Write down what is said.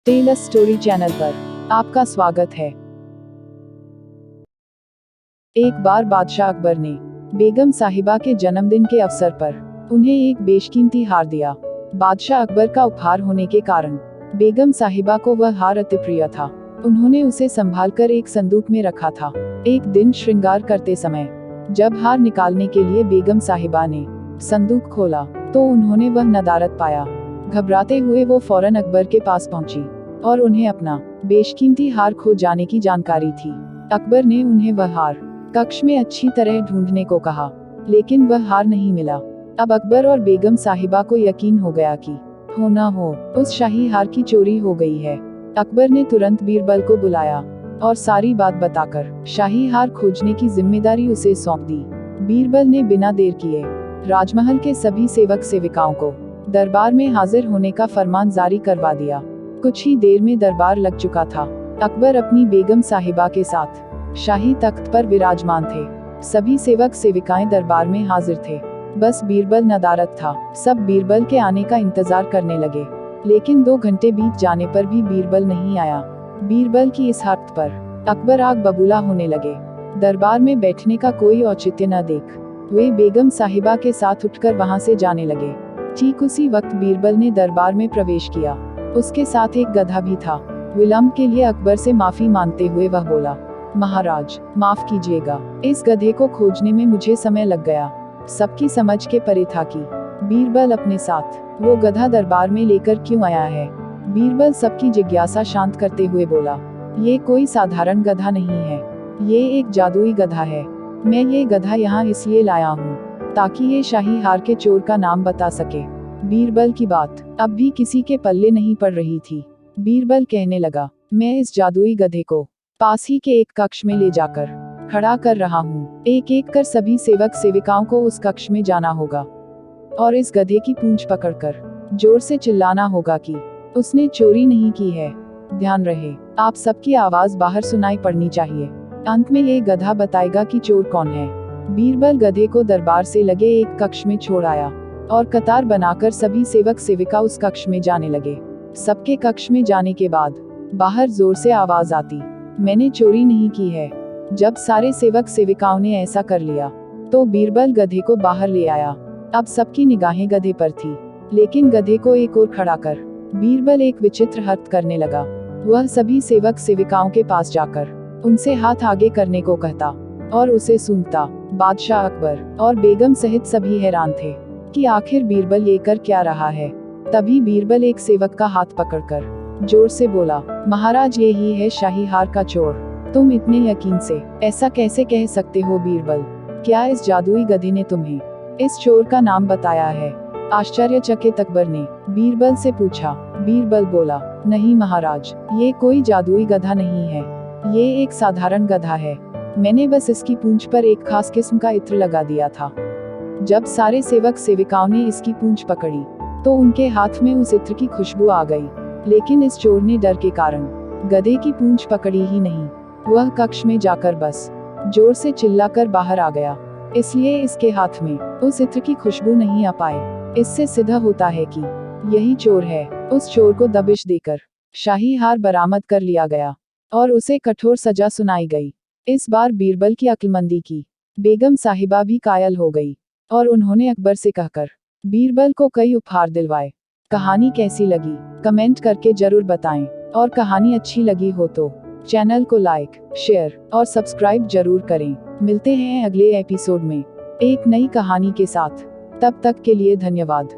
Tell a story channel पर आपका स्वागत है। एक बार बादशाह अकबर ने बेगम साहिबा के जन्मदिन के अवसर पर उन्हें एक बेशकीमती हार दिया। बादशाह अकबर का उपहार होने के कारण बेगम साहिबा को वह हार अति प्रिय था। उन्होंने उसे संभालकर एक संदूक में रखा था। एक दिन श्रृंगार करते समय जब हार निकालने के लिए बेगम साहिबा ने संदूक खोला तो उन्होंने वह नदारत पाया। घबराते हुए वो फौरन अकबर के पास पहुंची और उन्हें अपना बेशकीमती हार खो जाने की जानकारी थी। अकबर ने उन्हें वह हार कक्ष में अच्छी तरह ढूंढने को कहा, लेकिन वह हार नहीं मिला। अब अकबर और बेगम साहिबा को यकीन हो गया कि हो न हो उस शाही हार की चोरी हो गई है। अकबर ने तुरंत बीरबल को बुलाया और सारी बात बताकर शाही हार खोजने की जिम्मेदारी उसे सौंप दी। बीरबल ने बिना देर किए राजमहल के सभी सेवक सेविकाओं को दरबार में हाजिर होने का फरमान जारी करवा दिया। कुछ ही देर में दरबार लग चुका था। अकबर अपनी बेगम साहिबा के साथ शाही तख्त पर विराजमान थे। सभी सेवक सेविकाएं दरबार में हाजिर थे। बस बीरबल नदारद था। सब बीरबल के आने का इंतजार करने लगे, लेकिन 2 घंटे बीत जाने पर भी बीरबल नहीं आया। बीरबल की इस हरकत पर अकबर आग बबूला होने लगे। दरबार में बैठने का कोई औचित्य न देख वे बेगम साहिबा के साथ उठकर वहां से जाने लगे। ठीक उसी वक्त बीरबल ने दरबार में प्रवेश किया। उसके साथ एक गधा भी था। विलंब के लिए अकबर से माफी मांगते हुए वह बोला, महाराज माफ कीजिएगा, इस गधे को खोजने में मुझे समय लग गया। सबकी समझ के परे था कि बीरबल अपने साथ वो गधा दरबार में लेकर क्यों आया है। बीरबल सबकी जिज्ञासा शांत करते हुए बोला, ये कोई साधारण गधा नहीं है, ये एक जादुई गधा है। मैं ये गधा यहाँ इसलिए लाया हूँ ताकि ये शाही हार के चोर का नाम बता सके। बीरबल की बात अब भी किसी के पल्ले नहीं पड़ रही थी। बीरबल कहने लगा, मैं इस जादुई गधे को पास ही के एक कक्ष में ले जाकर खड़ा कर रहा हूँ। एक एक कर सभी सेवक सेविकाओं को उस कक्ष में जाना होगा और इस गधे की पूंछ पकड़कर जोर से चिल्लाना होगा कि उसने चोरी नहीं की है। ध्यान रहे, आप सबकी आवाज बाहर सुनाई पड़नी चाहिए। अंत में ये गधा बताएगा कि चोर कौन है। बीरबल गधे को दरबार से लगे एक कक्ष में छोड़ आया और कतार बनाकर सभी सेवक सेविका उस कक्ष में जाने लगे। सबके कक्ष में जाने के बाद बाहर जोर से आवाज आती, मैंने चोरी नहीं की है। जब सारे सेवक सेविकाओं ने ऐसा कर लिया तो बीरबल गधे को बाहर ले आया। अब सबकी निगाहें गधे पर थी, लेकिन गधे को एक ओर खड़ा कर बीरबल एक विचित्र हरकत करने लगा। वह सभी सेवक सेविकाओं के पास जाकर उनसे हाथ आगे करने को कहता और उसे सूंघता। बादशाह अकबर और बेगम सहित सभी हैरान थे कि आखिर बीरबल ये कर क्या रहा है। तभी बीरबल एक सेवक का हाथ पकड़कर जोर से बोला, महाराज ये ही है शाही हार का चोर। तुम इतने यकीन से ऐसा कैसे कह सकते हो बीरबल? क्या इस जादुई गधे ने तुम्हें इस चोर का नाम बताया है? आश्चर्यचकित अकबर ने बीरबल से पूछा। बीरबल बोला, नहीं महाराज, ये कोई जादुई गधा नहीं है, ये एक साधारण गधा है। मैंने बस इसकी पूंछ पर एक खास किस्म का इत्र लगा दिया था। जब सारे सेवक सेविकाओं ने इसकी पूंछ पकड़ी तो उनके हाथ में उस इत्र की खुशबू आ गई, लेकिन इस चोर ने डर के कारण गधे की पूंछ पकड़ी ही नहीं। वह कक्ष में जाकर बस जोर से चिल्लाकर बाहर आ गया, इसलिए इसके हाथ में उस इत्र की खुशबू नहीं आ पाए। इससे सिद्ध होता है कि यही चोर है। उस चोर को दबिश देकर शाही हार बरामद कर लिया गया और उसे कठोर सजा सुनाई गई। इस बार बीरबल की अक्लमंदी की बेगम साहिबा भी कायल हो गई और उन्होंने अकबर से कहकर बीरबल को कई उपहार दिलवाए। कहानी कैसी लगी कमेंट करके जरूर बताएं, और कहानी अच्छी लगी हो तो चैनल को लाइक, शेयर और सब्सक्राइब जरूर करें। मिलते हैं अगले एपिसोड में एक नई कहानी के साथ। तब तक के लिए धन्यवाद।